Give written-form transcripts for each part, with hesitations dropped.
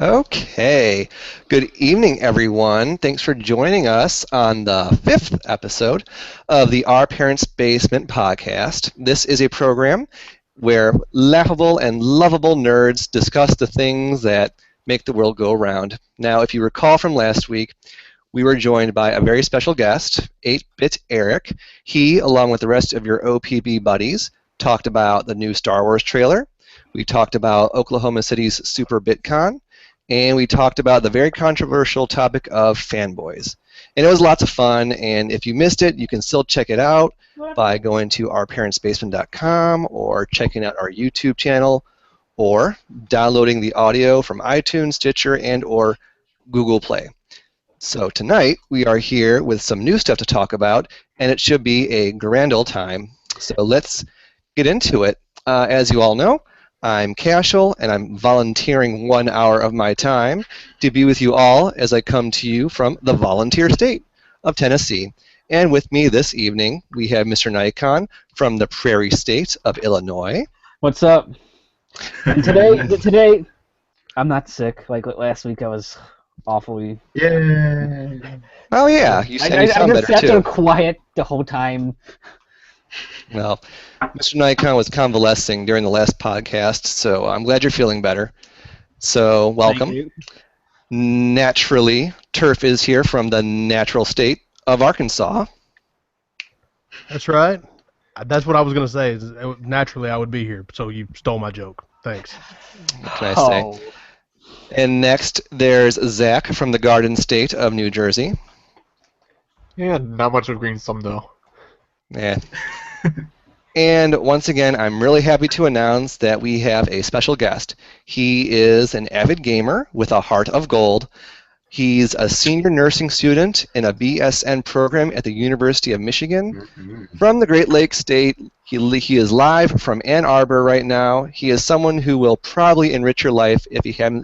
Okay. Good evening, everyone. Thanks for joining us on the fifth episode of the Our Parents' Basement podcast. This is a program where laughable and lovable nerds discuss the things that make the world go around. Now, if you recall from last week, we were joined by a very special guest, 8-Bit Eric. He, along with the rest of your OPB buddies, talked about the new Star Wars trailer. We talked about Oklahoma City's Super BitCon. And we talked about the very controversial topic of fanboys. And it was lots of fun, and if you missed it, you can still check it out by going to ourparentsbasement.com or checking out our YouTube channel or downloading the audio from iTunes, Stitcher, and or Google Play. So tonight, we are here with some new stuff to talk about, and it should be a grand old time. So let's get into it. As you all know, I'm Cashel, and I'm volunteering 1 hour of my time to be with you all as I come to you from the volunteer state of Tennessee. And with me this evening, we have Mr. Nikon from the Prairie State of Illinois. What's up? And today, I'm not sick. Like last week, I was awfully. Yay! Oh yeah, you sound I better just sat there too. quiet the whole time. Well, Mr. Nikon was convalescing during the last podcast, so I'm glad you're feeling better. So welcome. Thank you. Naturally, Turf is here from the natural state of Arkansas. That's right. That's what I was going to say. Naturally, I would be here, so you stole my joke. Thanks. What can I say? And next, there's Zach from the Garden State of New Jersey. Yeah, not much of green thumb though. Yeah. And once again, I'm really happy to announce that we have a special guest. He is an avid gamer with a heart of gold. He's a senior nursing student in a BSN program at the University of Michigan. From the Great Lakes State, he is live from Ann Arbor right now. He is someone who will probably enrich your life if you happen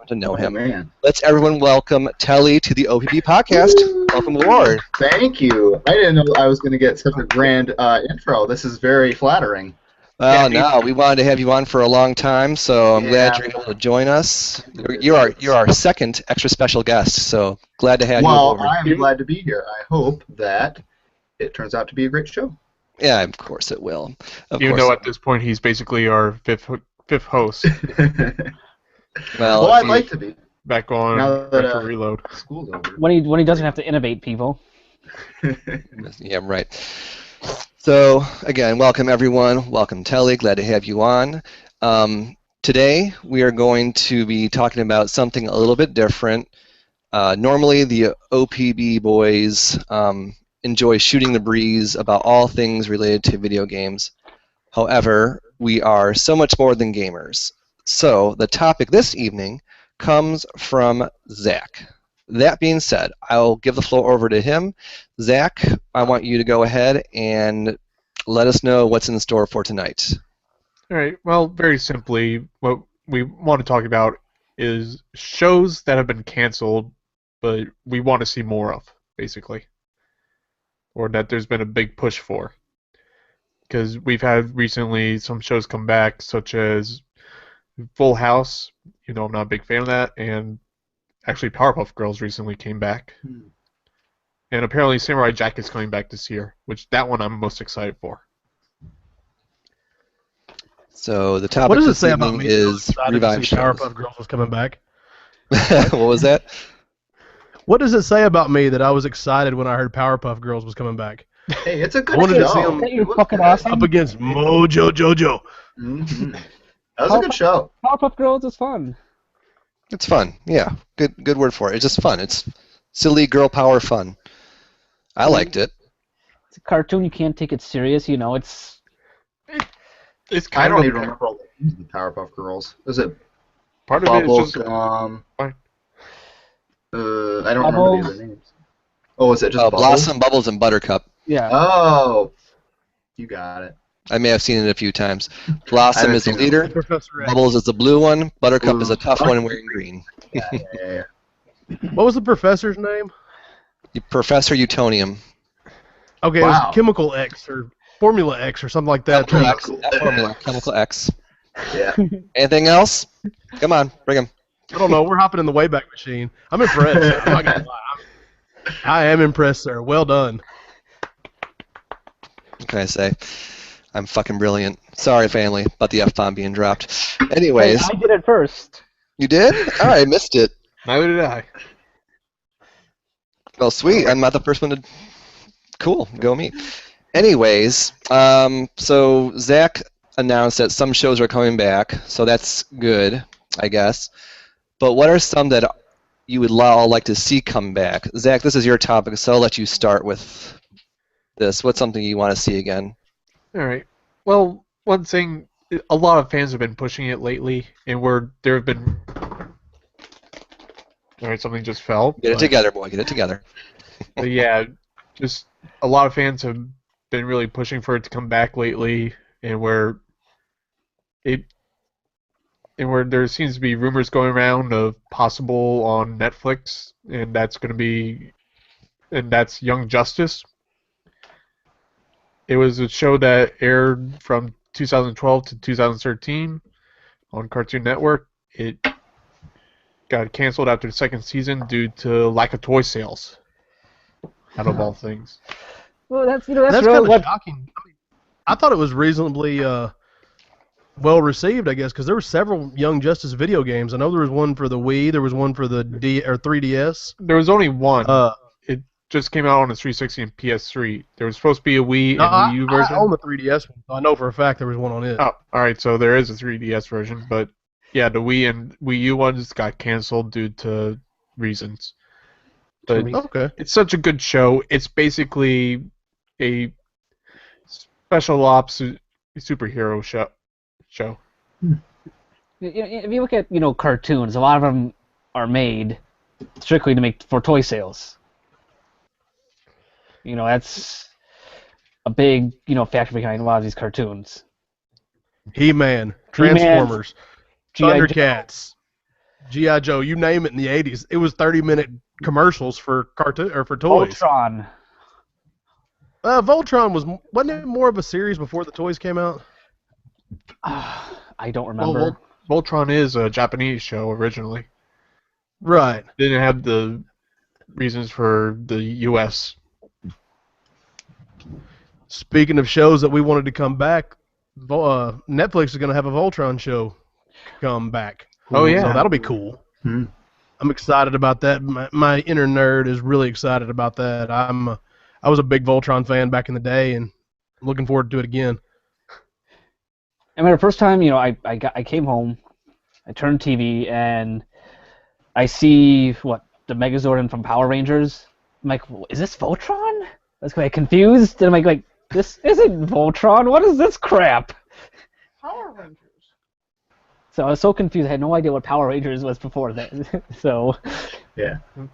to know him. Man. Let's everyone welcome Telly to the OPB podcast. Welcome aboard. Thank you. I didn't know I was going to get such a grand intro. This is very flattering. Well, no, we wanted to have you on for a long time, so I'm glad you're able to join us. You're our second extra special guest, so glad to have you Well, over. I'm glad to be here. I hope that it turns out to be a great show. Yeah, of course it will. You know, at this point, he's basically our fifth host. Well, I'd like to be. Back on Now that, Retro Reload. School's over. When he doesn't have to innovate people. Yeah, right. So, again, welcome everyone. Welcome, Telly. Glad to have you on. Today, we are going to be talking about something a little bit different. Normally, the OPB boys enjoy shooting the breeze about all things related to video games. However, we are so much more than gamers. So, the topic this evening comes from Zach. That being said, I'll give the floor over to him. Zach, I want you to go ahead and let us know what's in store for tonight. All right. Well, very simply, what we want to talk about is shows that have been canceled, but we want to see more of, basically, or that there's been a big push for. Because we've had recently some shows come back, such as Full House. You know, I'm not a big fan of that, and actually Powerpuff Girls recently came back. And apparently Samurai Jack is coming back this year, which that one I'm most excited for. So the topic What does it this say about evening me? is revived shows. Powerpuff Girls was coming back. What was that? What does it say about me that I was excited when I heard Powerpuff Girls was coming back? Hey, it's a good I wanted to show. see 'em Isn't you fucking awesome? up against Mojo Jojo. Mhm. That was a good show. Powerpuff Girls is fun. It's fun. Yeah, good word for it. It's just fun. It's silly girl power fun. I liked it. It's a cartoon. You can't take it serious. You know, it's. It's I kind don't of even remember all the names of the Powerpuff Girls. Was it part of it is just Bubblegum? Fine. I don't remember the other names. Oh, is it just Bubbles? Blossom, Bubbles, and Buttercup. Yeah. Oh, you got it. I may have seen it a few times. Blossom haven't is the seen it. leader. Professor X. Bubbles is the blue one. Buttercup Blue. is a tough one wearing green. Yeah. What was the professor's name? Professor Utonium. Okay, Wow. it was Chemical X or Formula X or something like that. Chemical X. That formula. Chemical X. Yeah. Anything else? Come on, bring him. I don't know. We're hopping in the Wayback Machine. I'm impressed. I'm not gonna lie. I am impressed, sir. Well done. What can I say? I'm fucking brilliant. Sorry, family, about the F-bomb being dropped. Anyways, Hey, I did it first. you did? Oh, I missed it. Neither did I. Well, sweet. I'm not the first one to... Cool. Go me. Anyways, so Zach announced that some shows are coming back, so that's good, I guess. But what are some that you would all like to see come back? Zach, this is your topic, so I'll let you start with this. What's something you want to see again? All right. Well, one thing, a lot of fans have been pushing it lately, and there have been. All right, something just fell. Get it together, boy. Get it together. But yeah, just a lot of fans have been really pushing for it to come back lately, and where there seems to be rumors going around of possible on Netflix, and that's Young Justice. It was a show that aired from 2012 to 2013 on Cartoon Network. It got canceled after the second season due to lack of toy sales. Out of all things. Well, that's That's really kind of what. shocking. I thought it was reasonably well received, I guess, because there were several Young Justice video games. I know there was one for the Wii, there was one for the 3DS. There was only one. It just came out on the 360 and PS3. There was supposed to be a Wii No, and Wii U version. I own the 3DS one, so I know for a fact there was one on it. Oh, all right. So there is a 3DS version, but yeah, the Wii and Wii U ones got canceled due to reasons. But Okay. it's such a good show. It's basically a special ops superhero show. If you look at cartoons, a lot of them are made strictly to make for toy sales. That's a big factor behind a lot of these cartoons. He-Man, Transformers, Thundercats, G.I. Joe, you name it in the 80s. It was 30-minute commercials for cartoon or for toys. Voltron. Voltron wasn't it more of a series before the toys came out? I don't remember. Well, Voltron is a Japanese show originally. Right. Didn't have the reasons for the U.S. Speaking of shows that we wanted to come back, Netflix is going to have a Voltron show come back. Oh, yeah. So that'll be cool. Hmm. I'm excited about that. My inner nerd is really excited about that. I was a big Voltron fan back in the day, and I'm looking forward to it again. I remember the first time, I came home, I turned TV, and I see the Megazord from Power Rangers. I'm like, is this Voltron? I was quite confused, and I'm like, this isn't Voltron. What is this crap? Power Rangers. So I was so confused. I had no idea what Power Rangers was before that. So. Yeah. All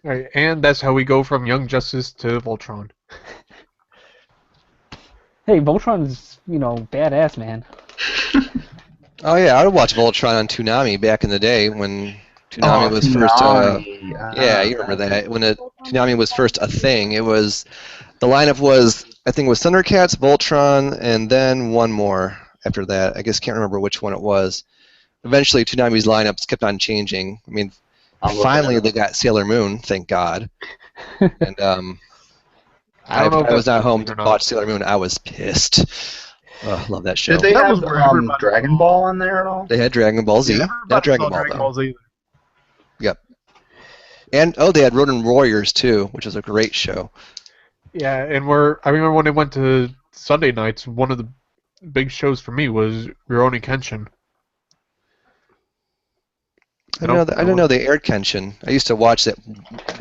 right, and that's how we go from Young Justice to Voltron. Hey, Voltron's, badass, man. Oh, yeah, I would watch Voltron on Toonami back in the day when Toonami was first... Toonami. yeah, you remember that. When Toonami was first a thing, it was... The lineup was, I think it was Thundercats, Voltron, and then one more after that. I guess can't remember which one it was. Eventually, Toonami's lineups kept on changing. I mean, finally they got Sailor Moon, thank God. And I don't know if I was not that's home true to or not. watch Sailor Moon. I was pissed. Oh, love that show. Did they That have was where everybody- Dragon Ball on there at all? They had Dragon Ball Z. Yeah, Not Dragon saw Ball, Dragon though. Ball Z. Yep. And, they had Ronin Warriors, too, which was a great show. Yeah, and I remember when they went to Sunday nights, one of the big shows for me was Rurouni Kenshin. I didn't know they aired Kenshin. I used to watch that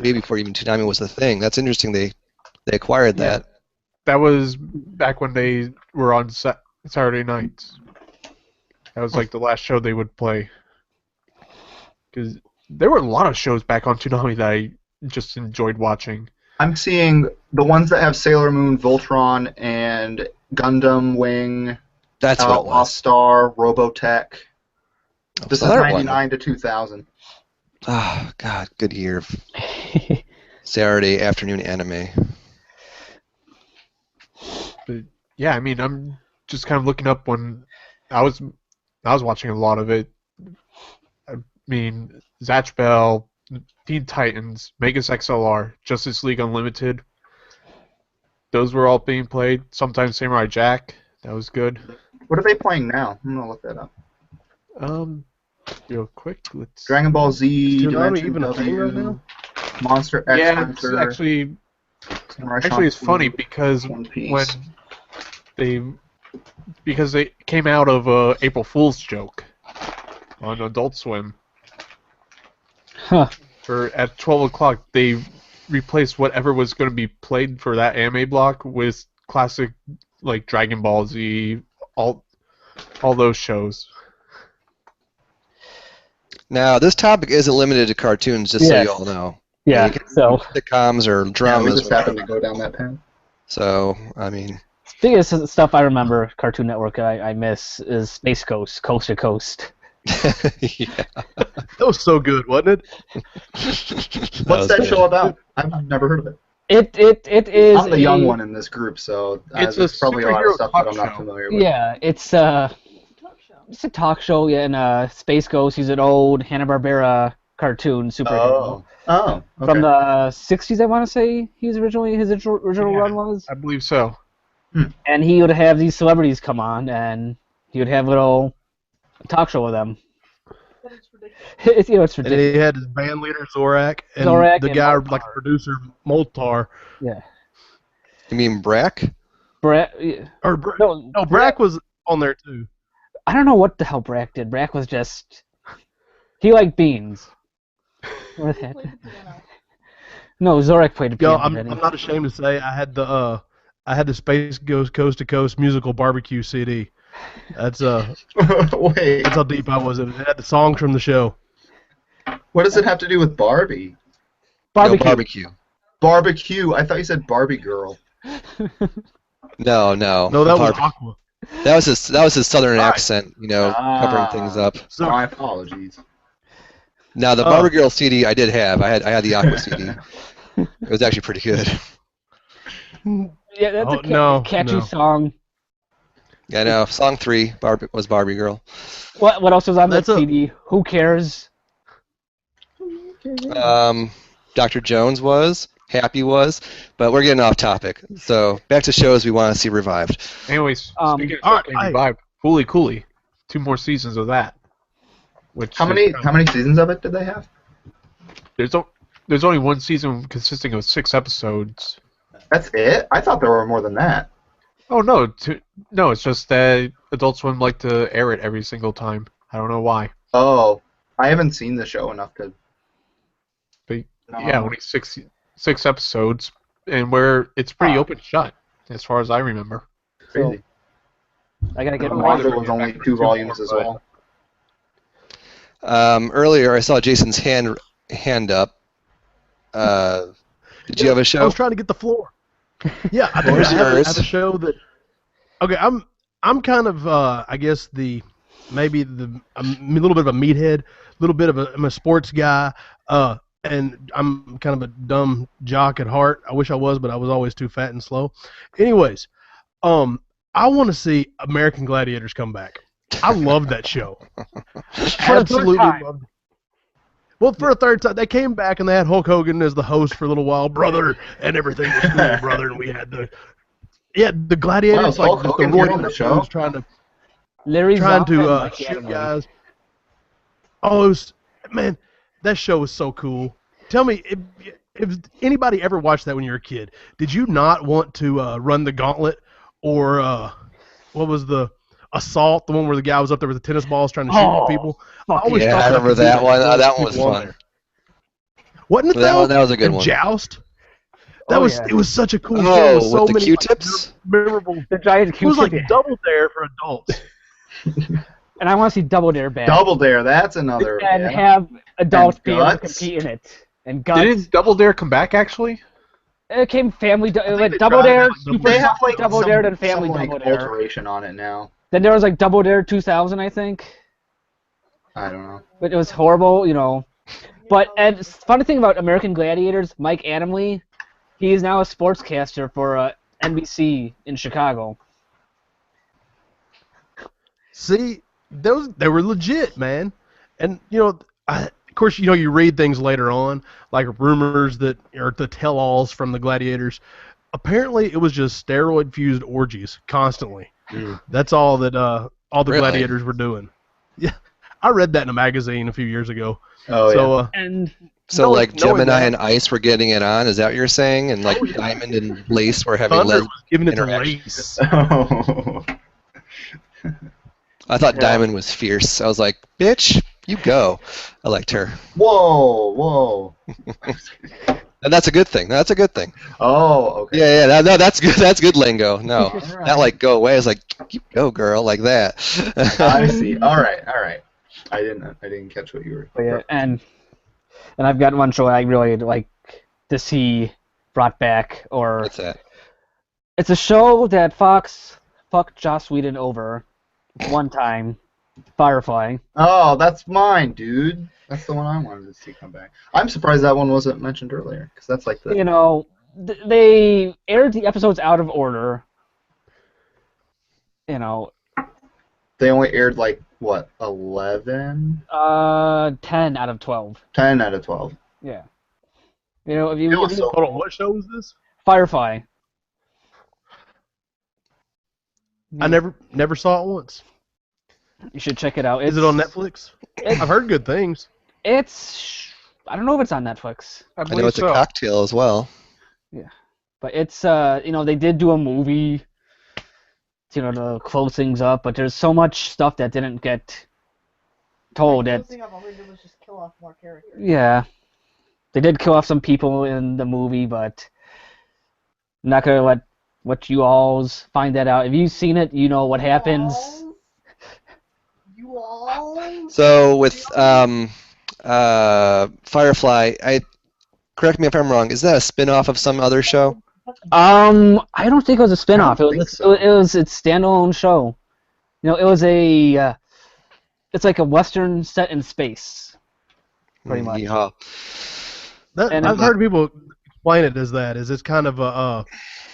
way before even Toonami was a thing. That's interesting they acquired that. That was back when they were on Saturday nights. That was like the last show they would play. Because there were a lot of shows back on Toonami that I just enjoyed watching. I'm seeing the ones that have Sailor Moon, Voltron, and Gundam Wing, That's what it Outlaw was. Star, Robotech. This is Another one. 99 to 2000. Oh, God, good year of Saturday afternoon anime. But yeah, I mean, I'm just kind of looking up when I was watching a lot of it. mean, Zatch Bell, Teen Titans, Megas XLR, Justice League Unlimited. Those were all being played. Sometimes Samurai Jack. That was good. What are they playing now? I'm gonna look that up. Real quick, let's. Dragon Ball Z, Is Toonami Dimension even a thing right W, now? Monster X Yeah, it's Hunter, actually Samurai it's funny Champloo, because One Piece. when they came out of April Fool's joke on Adult Swim. Huh. At 12 o'clock, they replaced whatever was going to be played for that anime block with classic, like Dragon Ball Z, all those shows. Now, this topic isn't limited to cartoons, just so you all know. Yeah. You can So sitcoms or Yeah, we dramas. just happened to go down that path. So, I mean, biggest stuff I remember Cartoon Network I miss is Space Ghost, Coast to Coast. yeah. That was so good, wasn't it? What's that good. show about? I've never heard of it. It is. I'm the young one in this group, so It's there's a probably a lot of superhero stuff that I'm talk not show. familiar with. Yeah, it's a talk show. Yeah, and Space Ghost. He's an old Hanna-Barbera cartoon superhero Oh, okay. from the '60s. I want to say his original Yeah. run was. I believe so. And he would have these celebrities come on, and he would have a little talk show with them. It's it's And ridiculous. he had his band leader Zorak, and Zorak the and guy Moltar. like producer Moltar. Yeah. You mean Brack? Brett. Or no, Brack was on there too. I don't know what the hell Brack did. Brack was just he liked beans. What that? No, Zorak played the Yo, piano. I'm didn't he? not ashamed to say I had the Space Ghost Coast to Coast musical barbecue CD. That's Wait, that's how deep I was in it. It had the songs from the show. what does it have to do with Barbie? Barbecue. No, barbecue. Barbecue. I thought you said Barbie girl. No. No, that was Barb- Aqua. That was his southern Alright. accent, covering things up. So My apologies. Now, the Oh. Barbie Girl CD I did have. I had the Aqua CD. It was actually pretty good. Yeah, that's Oh, a catchy no. song. Yeah, no. Song 3 was Barbie Girl. What else was on that That's a- CD? Who cares? Dr. Jones was. Happy was. But we're getting off topic. So back to shows we want to see revived. Anyways, Um, speaking of alright, getting revived, Fooly Cooley, 2 more seasons of that. Which How is- many seasons of it did they have? There's only one season consisting of 6 episodes. That's it? I thought there were more than that. Oh no, no, it's just that Adult Swim like to air it every single time. I don't know why. Oh, I haven't seen the show enough to. But yeah, only six episodes, and where it's pretty open shut, as far as I remember. Crazy. I gotta get The my. manga was only 2 volumes as well. Earlier, I saw Jason's hand up. Did you have a I show? was trying to get the floor. Yeah, I think Floor's I have yours. a show that. Okay, I'm kind of I guess a little bit of a meathead, a little bit of I'm a sports guy, and I'm kind of a dumb jock at heart. I wish I was, but I was always too fat and slow. Anyways, I want to see American Gladiators come back. I love that show. Absolutely loved it. Well, for a third time, they came back and they had Hulk Hogan as the host for a little while, brother, and everything was cool, brother, and we had the Gladiators, Wow, like Hulk just Hogan the here Roy on the Jones show? trying to Larry Zahn and Mike shoot Adamle. guys. Oh, man, that show was so cool. Tell me, if anybody ever watched that when you were a kid, did you not want to run the gauntlet, or what was the assault, the one where the guy was up there with the tennis balls trying to shoot people? I always Yeah, thought I that remember could do that one. to That one was people on fun. there. Wasn't it That though? was a good And one. Joust. That Oh, was yeah. it was such a cool show. Oh, With so with the many Q-tips? memorable. The giant It was like Q-tip. Double Dare for adults. And I want to see Double Dare back. Double Dare, that's another. and yeah. have adults And be able to Guts. compete in it. And Guts. Didn't Double Dare come back actually? It came Family think like they Double tried Dare, that, like, Super They have like Double some, Dare, and Family some like Double Dare. alteration on it now. Then there was like Double Dare 2000, I think. I don't know. But it was horrible, But and funny thing about American Gladiators, Mike Adamle, he is now a sportscaster for NBC in Chicago. See, they were legit, man. And of course, you read things later on, like rumors that or the tell-alls from the gladiators. Apparently, it was just steroid-fused orgies constantly. That's all that all the Really? gladiators were doing. Yeah, I read that in a magazine a few years ago. Oh, So, yeah. And So like knowing Gemini that, and Ice were getting it on, is that what you're saying? And like Diamond and Lace were having Thunder less was giving it to interaction? Lace. I thought Yeah. Diamond was fierce. I was like, bitch, you go. I liked her. Whoa. And that's a good thing. That's a good thing. Oh, okay. Yeah, no, that's good. That's good lingo. No, Alright. not like go away. It's like you go, girl, like that. I see. All right. I didn't catch what you were. But yeah, and I've got one show I really like to see brought back, or What's that? it's a show that Fox fucked Joss Whedon over one time, Firefly. Oh, that's mine, dude. That's the one I wanted to see come back. I'm surprised that one wasn't mentioned earlier, because that's like the. You know, they aired the episodes out of order. You know, They only aired like what, 11? 10 out of 12. 10 out of 12. Yeah. You know, if you, It was if you so Hold on, cool. what show was this? Firefly. I never saw it once. You should check it out. Is it on Netflix? I've heard good things. It's I don't know if it's on Netflix, I know it's a cocktail as well. but it's they did do a movie, to close things up, but there's so much stuff that didn't get told that Closing up, all they did was just kill off more characters. yeah, they did kill off some people in the movie, but I'm not gonna let you alls find that out. If you've seen it, you know what happens. You all? So with Firefly, correct me if I'm wrong. Is that a spin-off of some other show? I don't think it was a spin-off. I don't It was think so. it was its standalone show. It was it's like a western set in space, pretty much. Yeah. And I've heard people explain it as that. Is it's kind of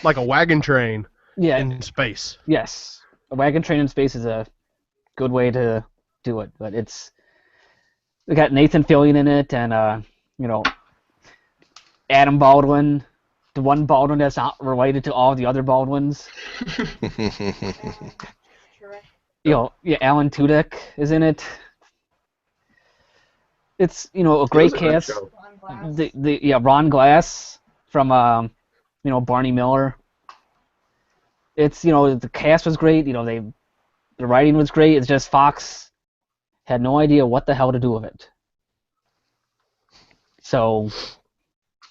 like a wagon train Yeah. in space. Yes. A wagon train in space is a good way to do it, but we got Nathan Fillion in it, and Adam Baldwin, the one Baldwin that's not related to all the other Baldwins. Alan Tudyk is in it. It's a great It was a good cast. show. Ron Glass from Barney Miller. It's the cast was great. The writing was great. It's just Fox had no idea what the hell to do with it. So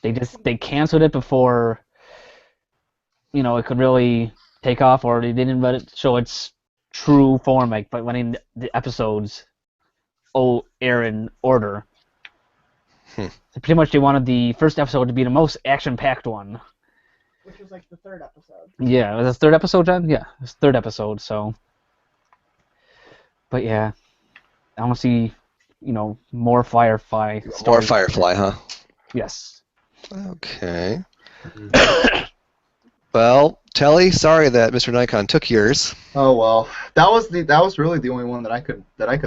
they canceled it before it could really take off, or they didn't let it show its true form, like by letting the episodes air in order. So pretty much they wanted the first episode to be the most action-packed one. Which was like the third episode. Yeah, was it the third episode, John? Yeah, it was the third episode, so. But yeah, I want to see, more Firefly stories. More Firefly, huh? Yes. Okay. Well, Telly, sorry that Mr. Nikon took yours. Oh well, that was really the only one that I could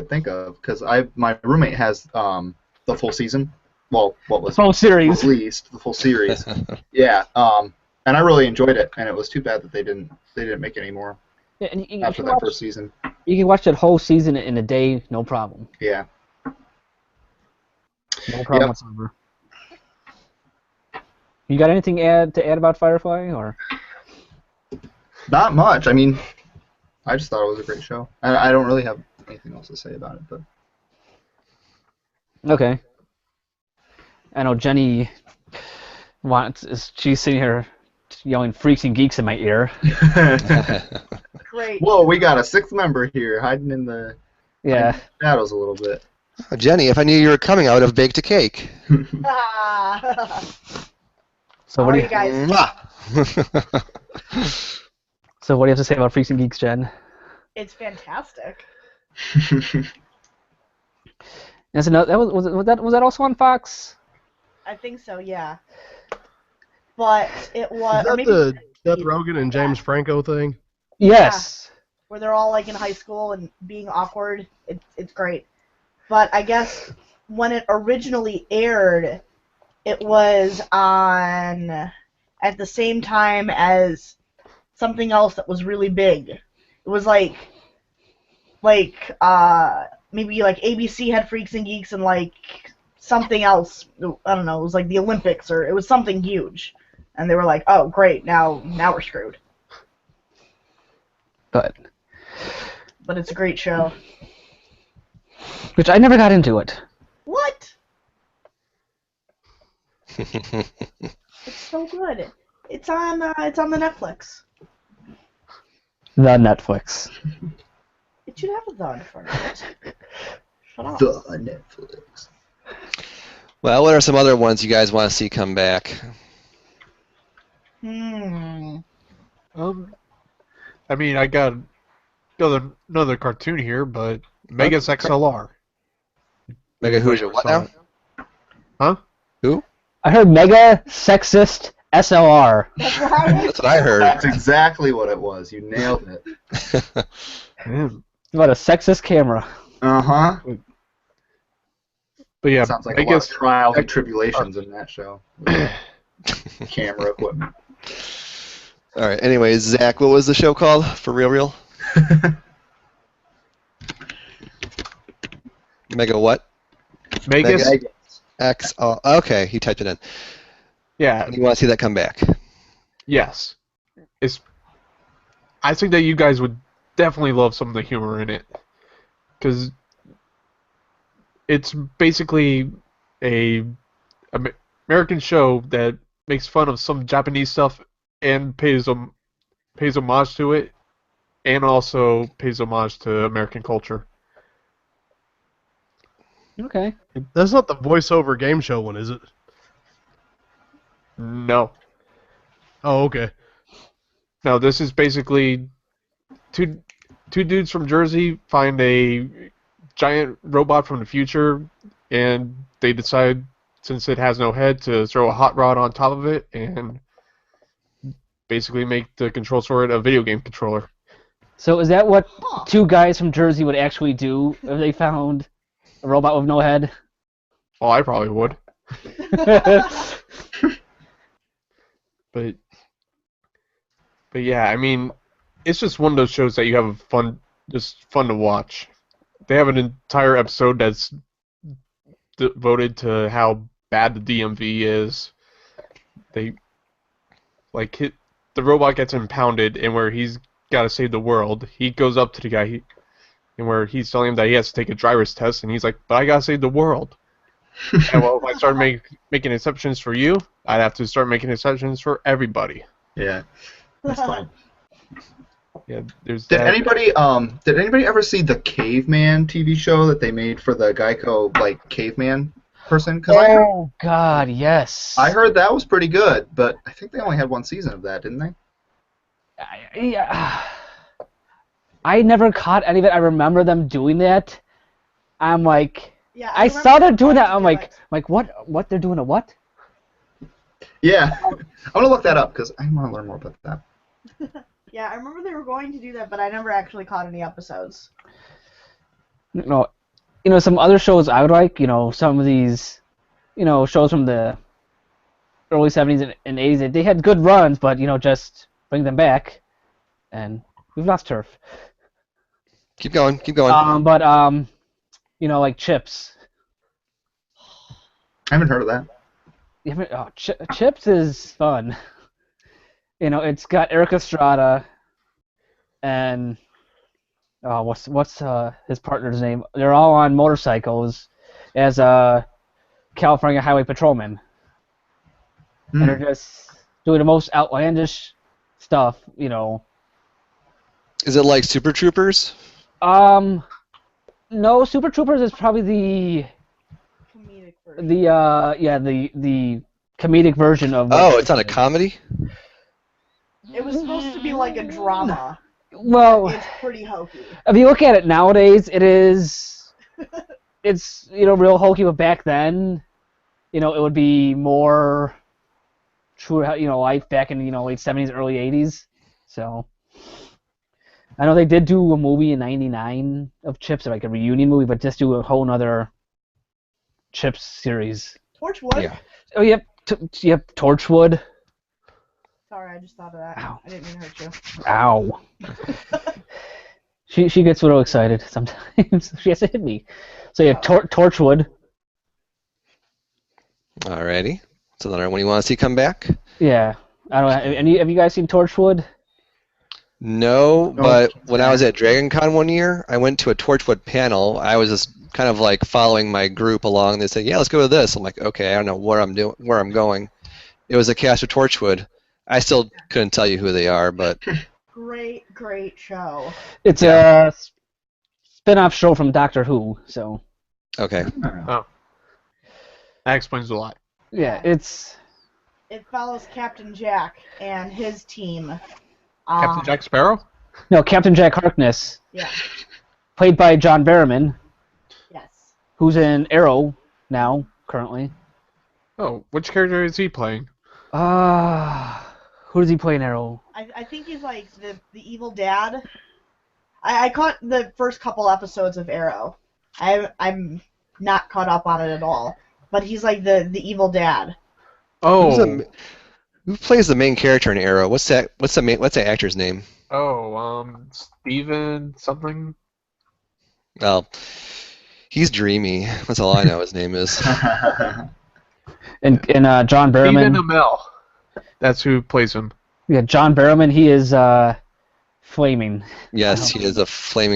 think of, because my roommate has the full season. Well, what was Full series. released, the full series. Yeah. And I really enjoyed it, and it was too bad that they didn't make any more Yeah, and you after can that watch, first season. you can watch that whole season in a day, no problem. Yeah. No problem Yep. whatsoever. You got anything to add about Firefly, or? Not much. I mean, I just thought it was a great show. I don't really have anything else to say about it, but. Okay. I know Jenny she's sitting here yelling freaks and geeks in my ear. Great. Whoa, we got a sixth member here hiding in the Yeah. shadows a little bit. Jenny, if I knew you were coming, I would have baked a cake. So what do you Guys? Mwah. So what do you have to say about freaks and geeks, Jen? It's fantastic. Was that also on Fox? I think so, yeah. But it was. Is or that maybe the Seth Rogen and James Franco thing? Yes. where they're all like in high school and being awkward. It's great. But I guess when it originally aired, it was on at the same time as something else that was really big. It was like maybe like ABC had Freaks and Geeks and like something else. I don't know. It was like the Olympics or it was something huge, and they were like, "Oh, great! Now we're screwed." But it's a great show. which I never got into it. What? It's so good. It's on the Netflix. The Netflix. It should have a the in front of it. Shut up. The Netflix. Well, what are some other ones you guys want to see come back? I mean, I got another cartoon here, but Megas XLR. Mega Who's what now? Huh? Who? I heard mega sexist SLR. That's right. That's what I heard. That's exactly what it was. You nailed it. What a sexist camera. Uh-huh. But yeah, Sounds like a lot of trials and tribulations in that show. Camera equipment. All right. Anyways, Zach, what was the show called? For real? Mega what? Megas. Mega X. Oh, okay, he typed it in. Yeah. And you want to see that come back? Yes. I think that you guys would definitely love some of the humor in it, because it's basically a American show that makes fun of some Japanese stuff and pays homage to it, and also pays homage to American culture. Okay. That's not the voiceover game show one, is it? No. Oh, okay. No, this is basically two dudes from Jersey find a giant robot from the future, and they decide, since it has no head, to throw a hot rod on top of it and basically make the controls for it a video game controller. So is that what two guys from Jersey would actually do if they found a robot with no head? Well, I probably would. But yeah, I mean, it's just one of those shows that you have fun to watch. They have an entire episode that's devoted to how bad the DMV is. The robot gets impounded, and where he's got to save the world, he goes up to the guy, and where he's telling him that he has to take a driver's test, and he's like, "But I gotta save the world." And well, if I start making exceptions for you, I'd have to start making exceptions for everybody. Yeah. That's fine. Yeah, there's Did that. anybody ever see the Caveman TV show that they made for the Geico caveman person? 'Cause Oh God, yes. I heard that was pretty good, but I think they only had one season of that, didn't they? I never caught any of it. I remember them doing that. I'm like, Yeah, I saw them doing that. I'm like, what? They're doing a what? Yeah. I'm gonna look that up because I want to learn more about that. Yeah, I remember they were going to do that, but I never actually caught any episodes. Some other shows I would like. Some of these, shows from the early '70s and '80s. They had good runs, but just bring them back, and we've lost turf. Keep going. Like Chips. I haven't heard of that. Chips is fun. It's got Eric Estrada and what's his partner's name? They're all on motorcycles as California Highway Patrolmen, and they're just doing the most outlandish stuff. Is it like Super Troopers? No, Super Troopers is probably the Comedic version. the comedic version of. Oh, it's not a comedy? It was supposed to be like a drama. Well, It's pretty hokey. if you look at it nowadays, it's real hokey, but back then, it would be more true, life back in late '70s, early '80s. So I know they did do a movie in '99 of Chips, like a reunion movie, but just do a whole nother Chips series. Torchwood? Yeah. Oh, yep. Yep, Torchwood. Sorry, I just thought of that. Ow. I didn't mean to hurt you. Ow. She gets a little excited sometimes. She has to hit me. So you have Torchwood. Alrighty. So another one you want to see come back? Yeah. I don't know. Have you guys seen Torchwood? No, Nope. but when I was at Dragon Con one year, I went to a Torchwood panel. I was just kind of like following my group along. They said, "Yeah, let's go to this." I'm like, "Okay, I don't know where I'm going." It was a cast of Torchwood. I still couldn't tell you who they are, but Great show. It's a spin-off show from Doctor Who, so okay. Oh. That explains a lot. yeah, It follows Captain Jack and his team. Captain Jack Sparrow? no, Captain Jack Harkness, Yeah. played by John Barrowman, Yes. who's in Arrow now, currently. Oh, which character is he playing? Who does he play in Arrow? I think he's like the evil dad. I caught the first couple episodes of Arrow. I'm not caught up on it at all. But he's like the evil dad. Oh. Who plays the main character in Arrow? What's that actor's name? Steven something? Well, he's dreamy. That's all I know his name is. And John Steven Barrowman. Amell. That's who plays him. Yeah, John Barrowman. He is flaming. Yes, he is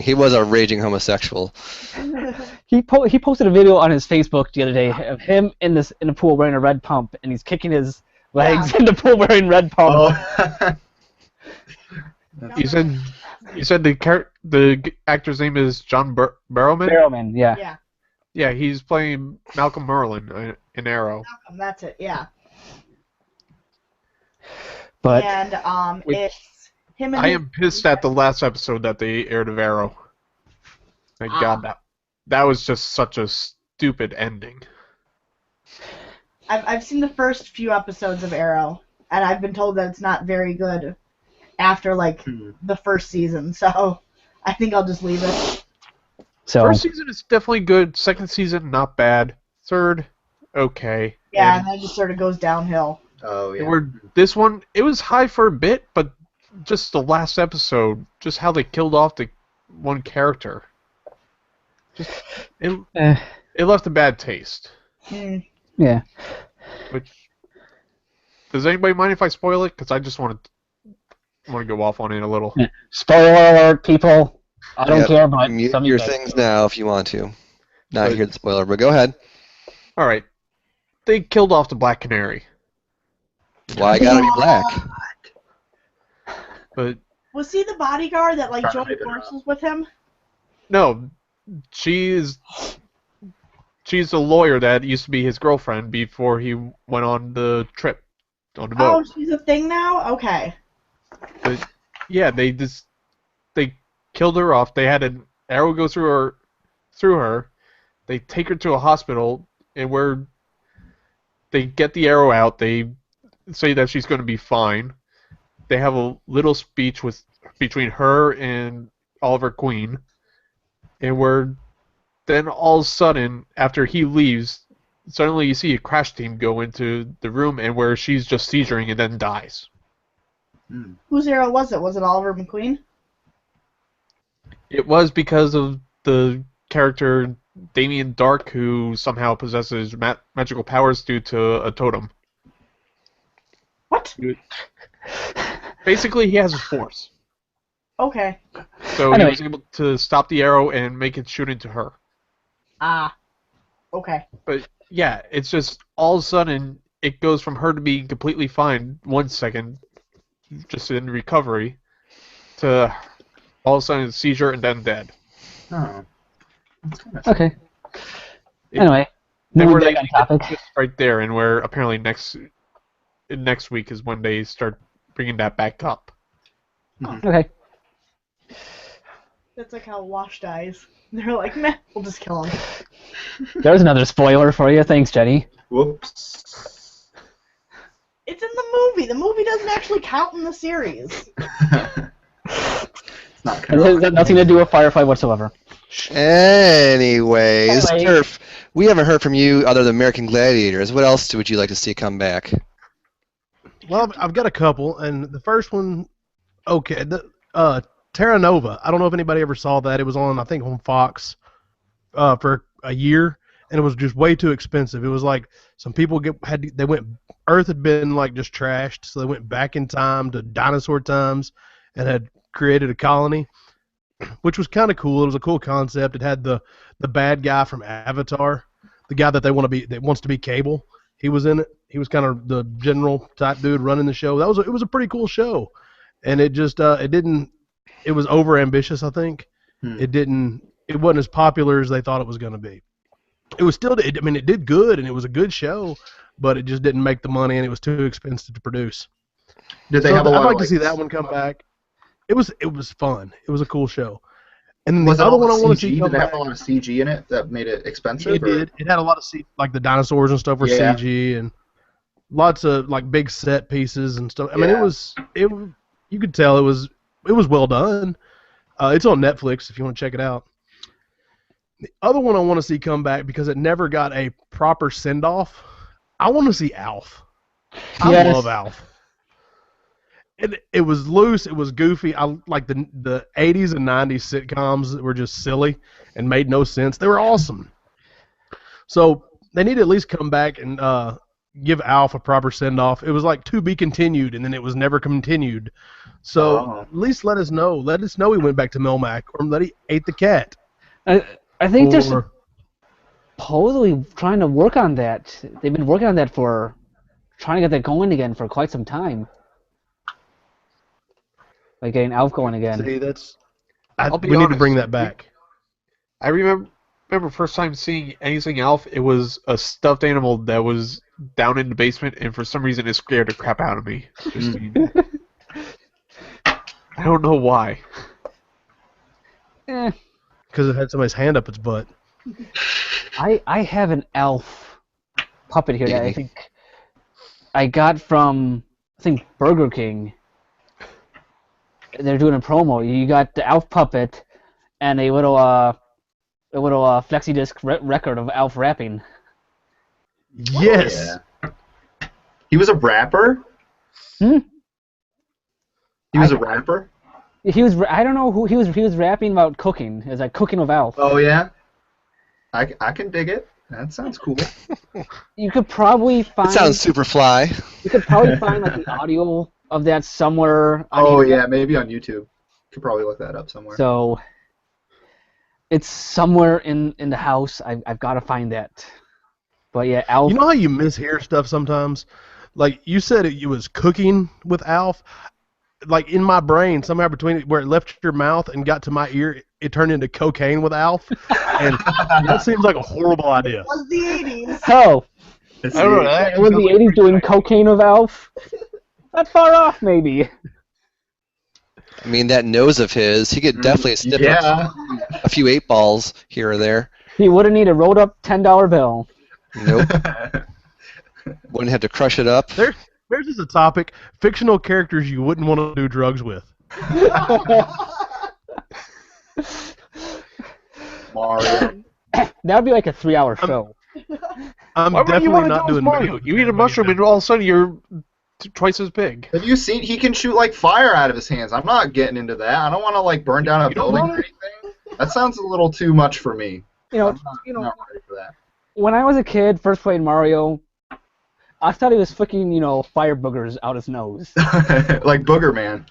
he was a raging homosexual. He posted a video on his Facebook the other day of him in a pool wearing a red pump, and he's kicking his legs in the pool wearing red pump. Oh. You said the actor's name is John Barrowman? Barrowman, yeah. Yeah. Yeah, he's playing Malcolm Merlin in Arrow. Malcolm, that's it. Yeah. But And it's him and I his am pissed at the last episode that they aired of Arrow. Thank God that was just such a stupid ending. I've seen the first few episodes of Arrow, and I've been told that it's not very good after like the first season. So I think I'll just leave it. so First season is definitely good. Second season, not bad. Third, okay. Yeah, and then it just sort of goes downhill. Oh yeah. This one, it was high for a bit, but just the last episode, just how they killed off the one character, it left a bad taste. yeah. Which does anybody mind if I spoil it? Because I just want to go off on it a little. Spoiler alert, people. I don't care, but Mute some of your you guys things do. now if you want to. Not hear the spoiler, but go ahead. All right, they killed off the Black Canary, Why gotta be black? but Was he the bodyguard that like Trying to joined make it forces with him? no, she's a lawyer that used to be his girlfriend before he went on the trip on the Oh, boat. she's a thing now? Okay. But yeah, they killed her off. They had an arrow go through her. They take her to a hospital, and where they get the arrow out, they say that she's going to be fine. They have a little speech between her and Oliver Queen, and where then all of a sudden, after he leaves, suddenly you see a crash team go into the room, and where she's just seizuring and then dies. Whose arrow was it? Was it Oliver McQueen? It was because of the character Damien Dark, who somehow possesses magical powers due to a totem. What? Basically, he has a force. Okay. So Anyway. he was able to stop the arrow and make it shoot into her. Ah. Okay. But yeah, it's just all of a sudden it goes from her to being completely fine 1 second, just in recovery, to all of a sudden seizure and then dead. Oh. That's kind of Okay. Anyway, And where moving they back on topic. just right there, and where apparently next week is when they start bringing that back up. Okay. That's like how Wash dies. They're like, meh, we'll just kill him. There's another spoiler for you. Thanks, Jenny. Whoops. It's in the movie. The movie doesn't actually count in the series. It's not It has nothing to do with Firefly whatsoever. Anyways, Anyway. Turf, we haven't heard from you other than American Gladiators. What else would you like to see come back? Well, I've got a couple, and the first one, okay, Terra Nova. I don't know if anybody ever saw that. It was on, I think, on Fox for a year, and it was just way too expensive. It was like some people Earth had been like just trashed, so they went back in time to dinosaur times and had created a colony, which was kind of cool. It was a cool concept. It had the bad guy from Avatar, the guy that wants to be Cable. He was in it. He was kind of the general type dude running the show. It was a pretty cool show, and it just it was over ambitious. I think it wasn't as popular as they thought it was going to be. It was still, I mean, it did good, and it was a good show, but it just didn't make the money, and it was too expensive to produce. Did they have a lot I'd like of, to see that one come back. It was fun. It was a cool show. And then Was the it other all one I want to CG? see come Did it have back. a lot of CG in it that made it expensive? It did. It had a lot of like the dinosaurs and stuff were Yeah. CG, and lots of like big set pieces and stuff. I mean, Yeah. you could tell it was well done. It's on Netflix if you want to check it out. The other one I want to see come back because it never got a proper send off. I want to see Alf. I Yes. love Alf. It was loose. It was goofy. I like the 80s and 90s sitcoms that were just silly and made no sense. They were awesome. So they need to at least come back and give Alf a proper send off. It was like to be continued, and then it was never continued. So at least let us know. Let us know he went back to Melmac, or that he ate the cat. I think they're Or- supposedly trying to work on that. They've been working on that trying to get that going again for quite some time. Like getting Alf going again. See, I'll be we need to honest. bring that back. I remember first time seeing anything Alf, it was a stuffed animal that was down in the basement, and for some reason it scared the crap out of me. Just seeing that. I don't know why. Eh, Because it had somebody's hand up its butt. I have an Alf puppet here that I think I got from Burger King. They're doing a promo. You got the Alf puppet and a little flexi disc record of Alf rapping. Yes. Yeah. He was a rapper? Hmm? He was a rapper? He was. I don't know who he was. He was rapping about cooking. It was like cooking with Alf. Oh, yeah? I can dig it. That sounds cool. You could probably find. It sounds super fly. You could probably find like the audio of that somewhere. on Oh, the internet. yeah, maybe on YouTube. Could probably look that up somewhere. So it's somewhere in the house. I've got to find that. But yeah, Alf. You know how you mishear stuff sometimes? Like, you said it was cooking with Alf. Like, in my brain, somewhere between where it left your mouth and got to my ear, it turned into cocaine with Alf. And that seems like a horrible idea. It was the 80s. Oh, I don't know. it was the 80s doing cocaine with Alf. Not far off, maybe. I mean, that nose of his, he could definitely snip Yeah. a few 8 balls here or there. He wouldn't need a rolled up $10 bill. Nope. Wouldn't have to crush it up. There's just a topic: fictional characters you wouldn't want to do drugs with. Mario. That would be like a 3-hour show. I'm Why would you definitely want to not do doing Mario? You eat a mushroom and all of a sudden you're twice as big. Have you seen? He can shoot like fire out of his hands. I'm not getting into that. I don't want to like burn down a You don't building or wanna? anything. That sounds a little too much for me. You know, I'm not ready for that. when I was a kid, first playing Mario, I thought he was flicking, fire boogers out his nose. Like Booger Man.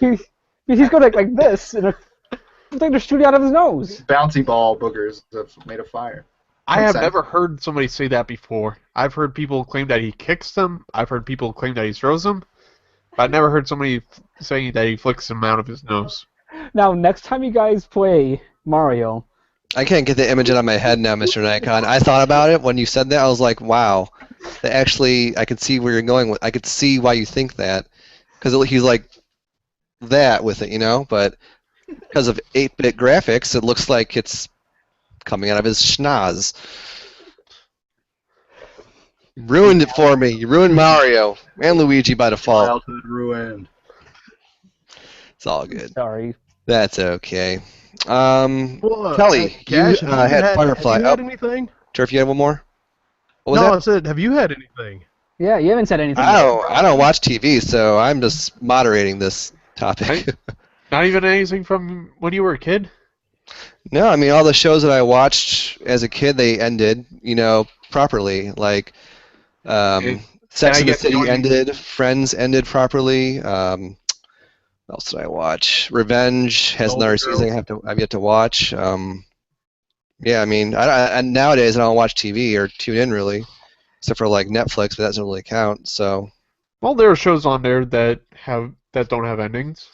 He's going like this, and it's like they're shooting out of his nose. Bouncy ball boogers that's made of fire. I Makes have sense. never heard somebody say that before. I've heard people claim that he kicks them. I've heard people claim that he throws them. But I've never heard somebody saying that he flicks them out of his nose. Now, next time you guys play Mario, I can't get the image out of my head now, Mr. Nikon. I thought about it when you said that. I was like, wow. That actually, I could see where you're going with. I could see why you think that, because he's like that with it, But because of 8-bit graphics, it looks like it's coming out of his schnoz. Ruined it for me. You ruined Mario and Luigi by default. Childhood ruined. It's all good. sorry. That's okay. Kelly, Cash, you had Firefly. Have you had anything? Turf, you had one more? What was No, that? I said, have you had anything? Yeah, you haven't said anything. I don't watch TV, so I'm just moderating this topic. Not even anything from when you were a kid? No, I mean all the shows that I watched as a kid, they ended, properly. Like And Sex I and the guess the City only- ended, Friends ended properly. What else did I watch? Revenge has Golden another Girls. season I've yet to watch. Yeah, I mean, and nowadays I don't watch TV or tune in really, except for like Netflix, but that doesn't really count. So Well, there are shows on there that don't have endings.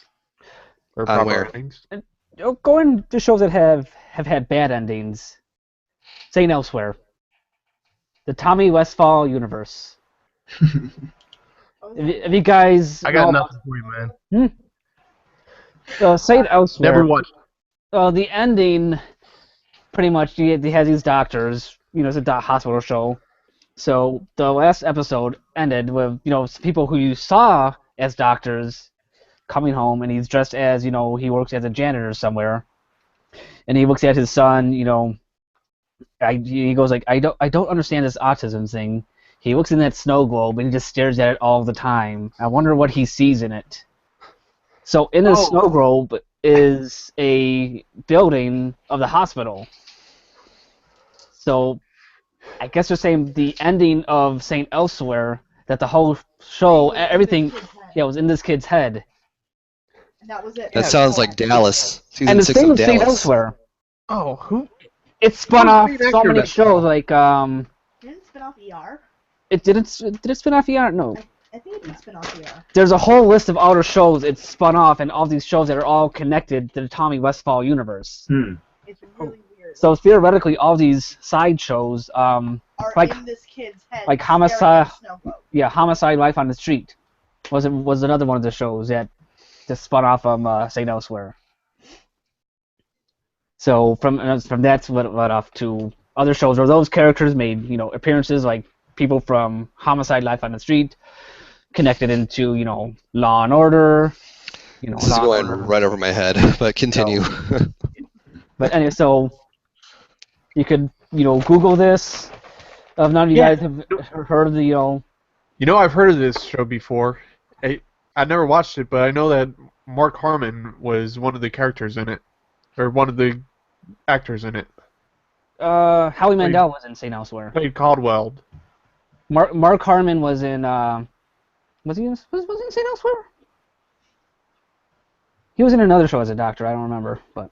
Or On proper where? endings. Going to shows that have had bad endings. Saying elsewhere. The Tommy Westphall universe. If you guys I got know nothing for you, man. Saying elsewhere. Never watched. The ending, pretty much, he has these doctors. It's a hospital show. So the last episode ended with people who you saw as doctors coming home, and he's dressed as he works as a janitor somewhere, and he looks at his son. He goes like, I don't understand this autism thing. He looks in that snow globe and he just stares at it all the time. I wonder what he sees in it. So in the snow globe is a building of the hospital. So I guess they're saying the ending of Saint Elsewhere, that the whole show, everything, was in this kid's head. And that was it. that sounds like Dallas. Season And the 6 same of with Saint Dallas. Elsewhere. Oh, who? It spun Who's off the so actor many that- shows. Like Didn't it spin off ER? it didn't. Did it spin off ER? No. I think it did spin off ER. There's a whole list of other shows it spun off, and all these shows that are all connected to the Tommy Westphall universe. It's really weird. So theoretically, all these side shows, Are like- in this kid's head. like staring Homicide- at a snow globe. Homicide: Life on the Street was another one of the shows that just spun off from Saint Elsewhere. So from that's what led off to other shows where those characters made appearances, like people from Homicide: Life on the Street connected into Law and Order. This is Law and going Order. right over my head, but continue. But anyway, so you could Google this. If none of you guys have heard of the I've heard of this show before. I never watched it, but I know that Mark Harmon was one of the characters in it. Or one of the actors in it. Howie Mandel was in Saint Elsewhere. Played Caldwell. Mark Harmon was in was he in Saint Elsewhere? He was in another show as a doctor. I don't remember, but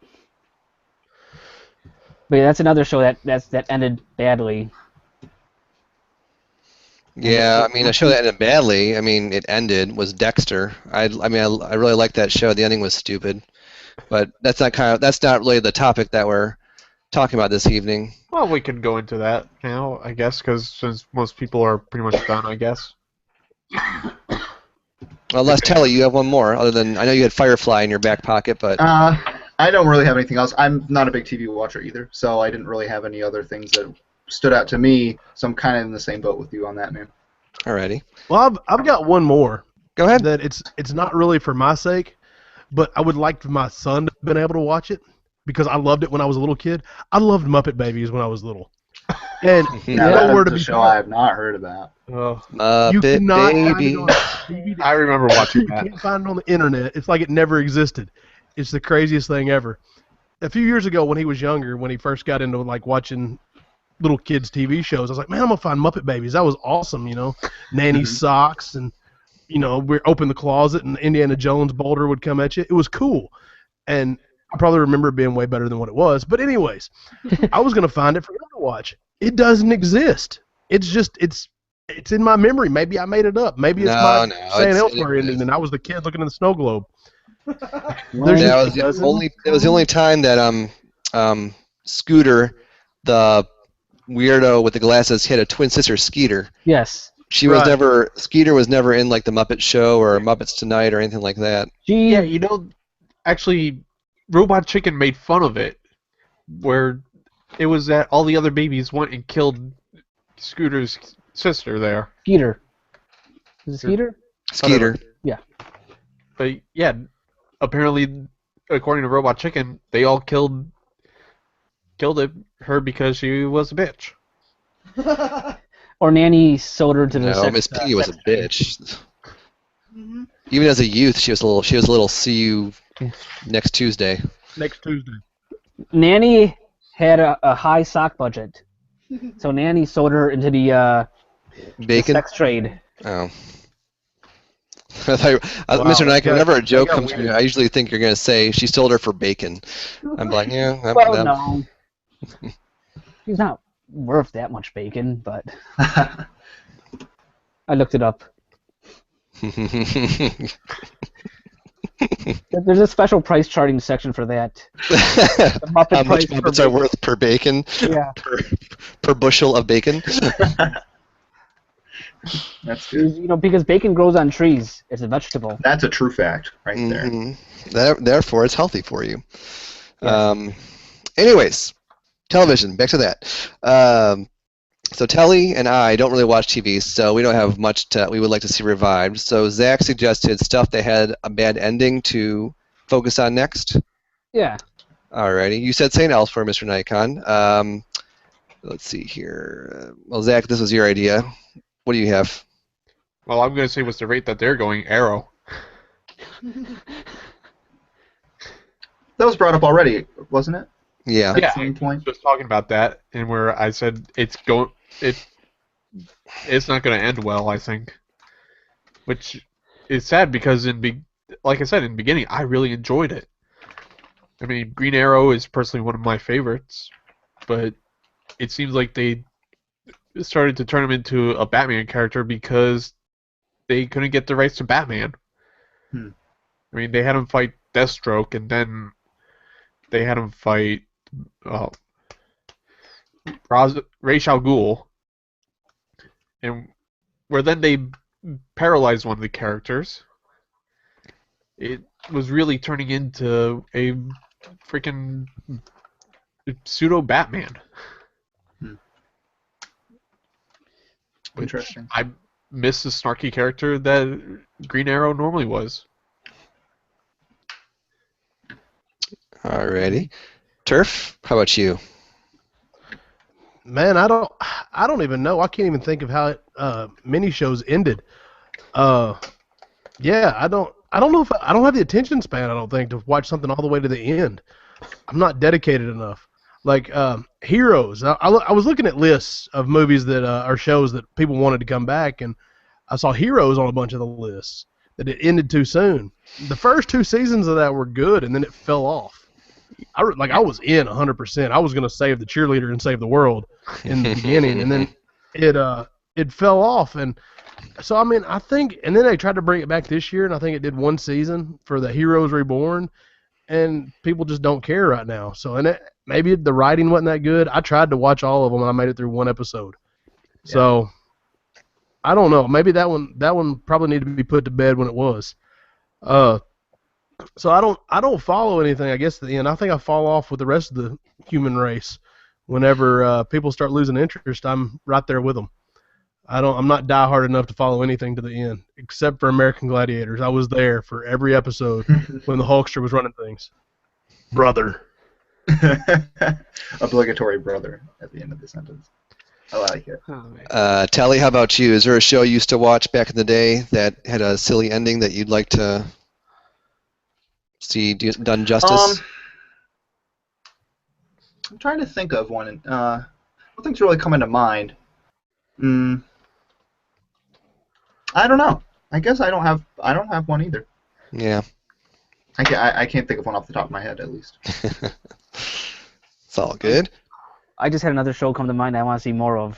yeah, that's another show that ended badly. Yeah, I mean, a show that ended badly. I mean, it ended was Dexter. I really liked that show. The ending was stupid, but that's not really the topic that we're talking about this evening. Well, we can go into that now, I guess, because since most people are pretty much done, I guess. Unless Telly, you have one more. Other than I know you had Firefly in your back pocket, but I don't really have anything else. I'm not a big TV watcher either, so I didn't really have any other things that stood out to me. So I'm kind of in the same boat with you on that, man. alrighty, Well, I've got one more. go ahead. That it's not really for my sake, but I would like my son to have been able to watch it because I loved it when I was a little kid. I loved Muppet Babies when I was little. And Yeah, nowhere to that's be a show I have not heard about. Oh, You Muppet cannot find Baby. it on DVD. I remember watching You that. can't find it on the internet. It's like it never existed. It's the craziest thing ever. A few years ago, when he was younger, when he first got into like watching little kids' TV shows, I was like, man, I'm gonna find Muppet Babies. That was awesome, Nanny's socks, and we open the closet, and Indiana Jones Boulder would come at you. It was cool, and I probably remember it being way better than what it was. But anyways, I was gonna find it for him to watch. It doesn't exist. It's just it's in my memory. Maybe I made it up. Maybe it's No, saying it's- elsewhere it ending, is. and I was the kid looking in the snow globe. That just- was the only time that Scooter, the weirdo with the glasses, had a twin sister, Skeeter. Yes. Skeeter was never in like the Muppet Show or Muppets Tonight or anything like that. Yeah, actually, Robot Chicken made fun of it, where it was that all the other babies went and killed Scooter's sister there. Skeeter. Is it Skeeter? Skeeter. But yeah, apparently according to Robot Chicken, they all killed her because she was a bitch. Or Nanny sold her to the No, sex. Miss Piggy was a sex trade. bitch. Mhm. Even as a youth, she was a little. See you next Tuesday. Next Tuesday. Nanny had a high sock budget, so Nanny sold her into the Bacon. sex trade. Oh. I thought, Wow, Mr. Nike, that whenever a got joke comes to me, weird. I usually think you're going to say she sold her for bacon. I'm like, yeah. Well, no, she's not worth that much bacon, but I looked it up. There's a special price charting section for that. The Muppet How much price per Muppets are bacon. worth per bacon? Yeah. Per bushel of bacon? That's good. You know, because bacon grows on trees. It's a vegetable. That's a true fact right there. Mhm. Therefore, it's healthy for you. Yes. Anyways, television. Back to that. So Telly and I don't really watch TV, so we don't have much we would like to see revived. So Zach suggested stuff that had a bad ending to focus on next. Yeah. Alrighty. You said St. Elsewhere, Mr. Nikon. Let's see here. Well, Zach, this was your idea. What do you have? Well, I'm going to say what's the rate that they're going, Arrow. That was brought up already, wasn't it? Yeah. At Yeah. some point. Just talking about that, and where I said it's not going to end well, I think. Which is sad because like I said in the beginning, I really enjoyed it. I mean, Green Arrow is personally one of my favorites, but it seems like they started to turn him into a Batman character because they couldn't get the rights to Batman. Hmm. I mean, they had him fight Deathstroke, and then they had him fight Ra's al Ghul, and where then they paralyzed one of the characters. It was really turning into a freaking pseudo Batman. Which Interesting. I miss the snarky character that Green Arrow normally was. Alrighty. Turf, how about you? Man, I don't even know. I can't even think of how mini shows ended. Yeah, I don't know if I don't have the attention span. I don't think to watch something all the way to the end. I'm not dedicated enough. Like Heroes, I was looking at lists of movies that are shows that people wanted to come back, and I saw Heroes on a bunch of the lists. That it ended too soon. The first 2 seasons of that were good, and then it fell off. I was in 100%. I was gonna save the cheerleader and save the world in the beginning, and then it fell off, and so I mean I think, and then they tried to bring it back this year, and I think it did 1 season for the Heroes Reborn, and people just don't care right now. So maybe the writing wasn't that good. I tried to watch all of them, and I made it through 1 episode. Yeah. So I don't know. Maybe that one probably needed to be put to bed when it was. So I don't follow anything. I guess at the end, I think I fall off with the rest of the human race. Whenever people start losing interest, I'm right there with them. I'm not diehard enough to follow anything to the end, except for American Gladiators. I was there for every episode when the Hulkster was running things. Brother. Obligatory brother at the end of the sentence. I like it. Tally, how about you? Is there a show you used to watch back in the day that had a silly ending that you'd like to see done justice? I'm trying to think of one. Nothing's really coming to mind. I don't know. I guess I don't have one either. Yeah. I can't think of one off the top of my head, at least. It's all good. I just had another show come to mind I want to see more of.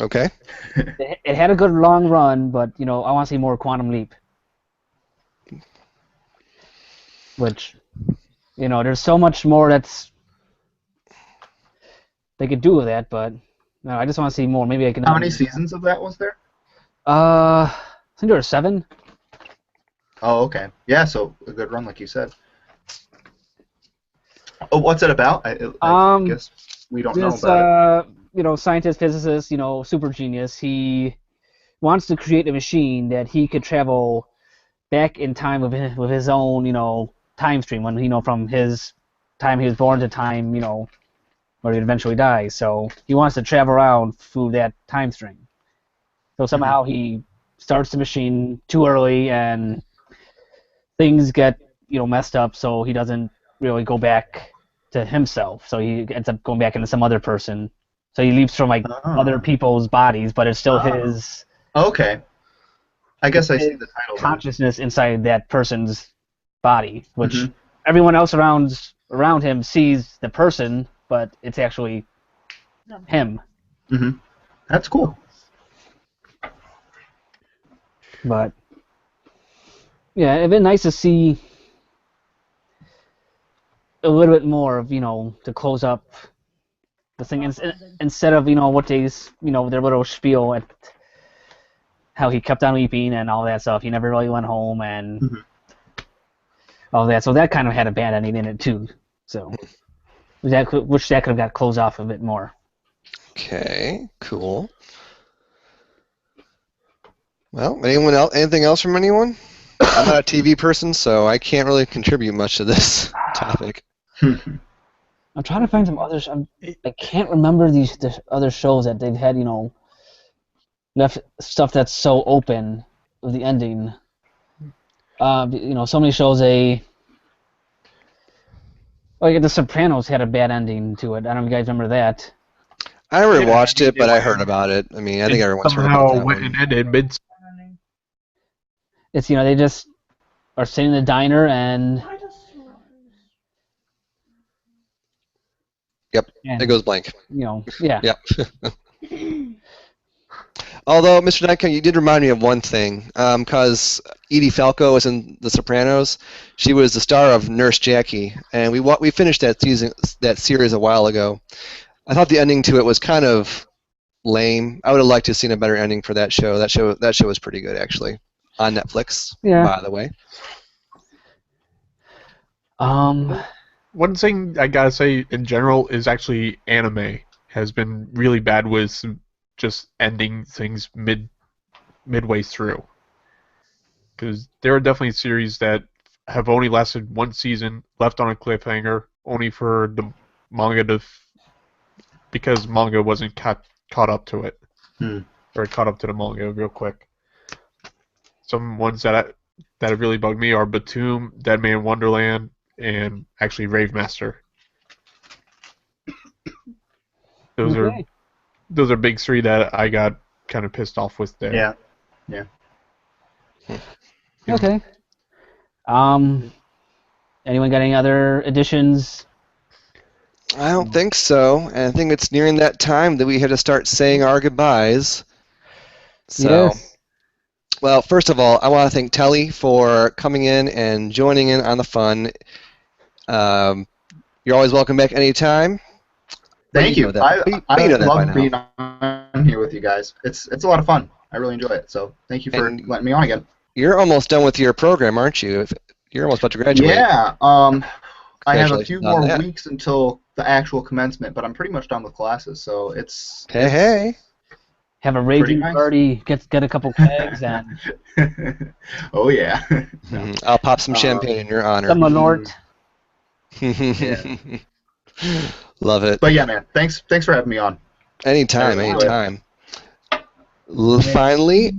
Okay. It had a good long run, but I want to see more Quantum Leap. Which, there's so much more that's they could do with that, but no, I just want to see more. Maybe I can. How many seasons of that was there? I think there were 7. Oh, okay. Yeah, so a good run, like you said. Oh, what's it about? I guess we don't know about it. Scientist, physicist, super genius. He wants to create a machine that he could travel back in time with his own, time stream when from his time he was born to time where he eventually dies. So he wants to travel around through that time string. So somehow he starts the machine too early and things get messed up. So he doesn't really go back to himself. So he ends up going back into some other person. So he leaves from other people's bodies, but it's still his. Okay. I guess I see the title. Consciousness inside that person's body, which everyone else around him sees the person, but it's actually him. Mm-hmm. That's cool. But yeah, it'd been nice to see a little bit more of to close up the thing instead of what they their little spiel at how he kept on weeping and all that stuff. He never really went home and all that. So that kind of had a bad ending in it too. So that could have got closed off a bit more. Okay, cool. Well, anything else from anyone? I'm not a TV person, so I can't really contribute much to this topic. I'm trying to find some others. I can't remember the other shows that they've had, stuff that's so open with the ending. So many shows The Sopranos had a bad ending to it. I don't know if you guys remember that. I never watched it, but I heard about it. I mean, I think everyone's heard about that one. And ended mid. It's they just are sitting in the diner and. Yep, it goes blank. Yeah. Yep. Although, Mr. Duncan, you did remind me of one thing, because Edie Falco was in The Sopranos. She was the star of Nurse Jackie, and we finished that series a while ago. I thought the ending to it was kind of lame. I would have liked to have seen a better ending for that show. That show was pretty good, actually, on Netflix. Yeah. By the way. One thing I gotta say in general is actually anime has been really bad with just ending things midway through. Because there are definitely series that have only lasted one season, left on a cliffhanger, only for the manga because manga wasn't caught up to it, or caught up to the manga real quick. Some ones that have really bugged me are Batum, Dead Man Wonderland, and actually Rave Master. Those are big three that I got kind of pissed off with there. Yeah. Okay. Anyone got any other additions? I don't think so. And I think it's nearing that time that we have to start saying our goodbyes. So, yes. Well, first of all, I want to thank Telly for coming in and joining in on the fun. You're always welcome back anytime. Thank you. I love being on here with you guys. It's a lot of fun. I really enjoy it. So thank you for letting me on again. You're almost done with your program, aren't you? You're almost about to graduate. Yeah. I have a few more weeks until the actual commencement, but I'm pretty much done with classes. So it's hey. Have a raging party. Get a couple kegs and. Oh yeah. I'll pop some champagne in your honor. Some Malort. Yeah. Love it. But yeah, man, thanks for having me on. Anytime. Finally,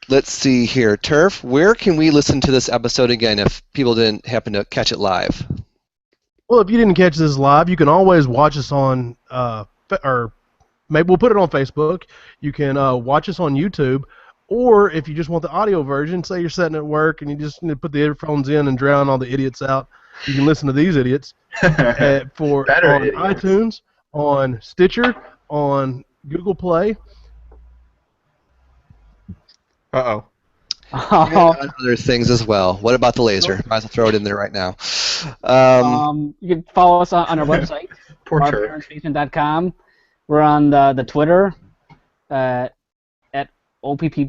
let's see here. Turf, where can we listen to this episode again if people didn't happen to catch it live? Well, if you didn't catch this live, you can always watch us on, or maybe we'll put it on Facebook. You can watch us on YouTube, or if you just want the audio version, say you're sitting at work and you just need to put the earphones in and drown all the idiots out, you can listen to these idiots on idiots. iTunes, on Stitcher, on Google Play. Uh-oh. And other things as well. What about the laser? Might as well throw it in there right now. You can follow us on our website, ourparentsbasement.com. We're on the Twitter at OPB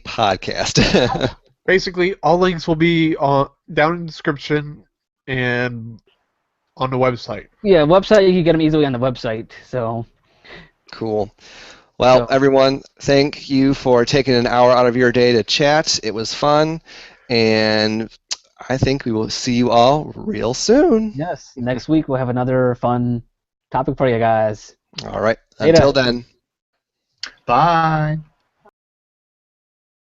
podcast. Basically, all links will be down in the description and on the website. Yeah, website, you can get them easily on the website. So cool. Well, everyone, thank you for taking an hour out of your day to chat. It was fun. And I think we will see you all real soon. Yes. Next week we'll have another fun topic for you guys. All right. Later. Until then. Bye.